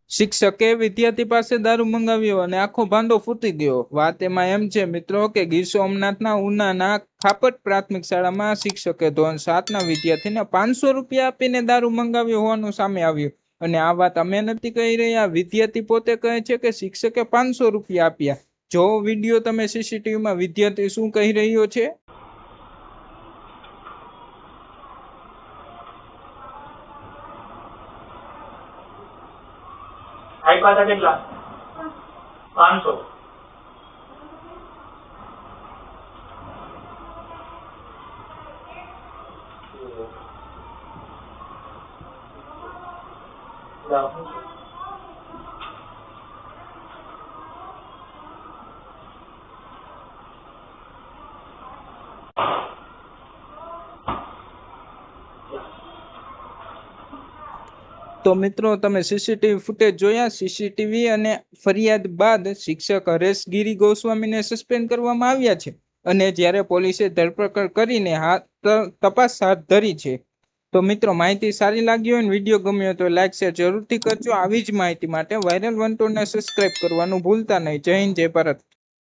શિક્ષકે વિદ્યાર્થી પાસે દારૂ મંગાવ્યો અને આખો ભાંડો ફૂટી ગયો। વાત એમાં એમ છે મિત્રો કે ગીર સોમનાથના ઉનાના ખાપટ પ્રાથમિક શાળામાં શિક્ષકે ધોરણ 7ના વિદ્યાર્થીને 500 રૂપિયા આપીને દારૂ મંગાવ્યો હોવાનું સામે આવ્યું। અને આ વાત અમે નથી કહી રહ્યા, વિદ્યાર્થી પોતે કહે છે કે શિક્ષકે 500 રૂપિયા આપ્યા। જો વિડીયો તમે સીસીટીવીમાં વિદ્યાર્થી શું કહી રહ્યો છે। આપ્યા હતા કેટલા? 500। તો મિત્રો તમે સીસીટીવી ફૂટેજ જોયા। સીસીટીવી અને ફરિયાદ બાદ શિક્ષક હરેશ ગિરી ગોસ્વામીને સસ્પેન્ડ કરવામાં આવ્યા છે અને જ્યારે પોલીસે ધરપકડ કરીને તપાસ હાથ ધરી છે। તો મિત્રો માહિતી સારી લાગી હોય ને વિડીયો ગમ્યો તો લાઈક શેર જરૂરથી કરજો। આવી જ માહિતી માટે વાયરલ 102ને સબસ્ક્રાઇબ કરવાનું ભૂલતા નહીં। જય હિન્દ, જય ભારત।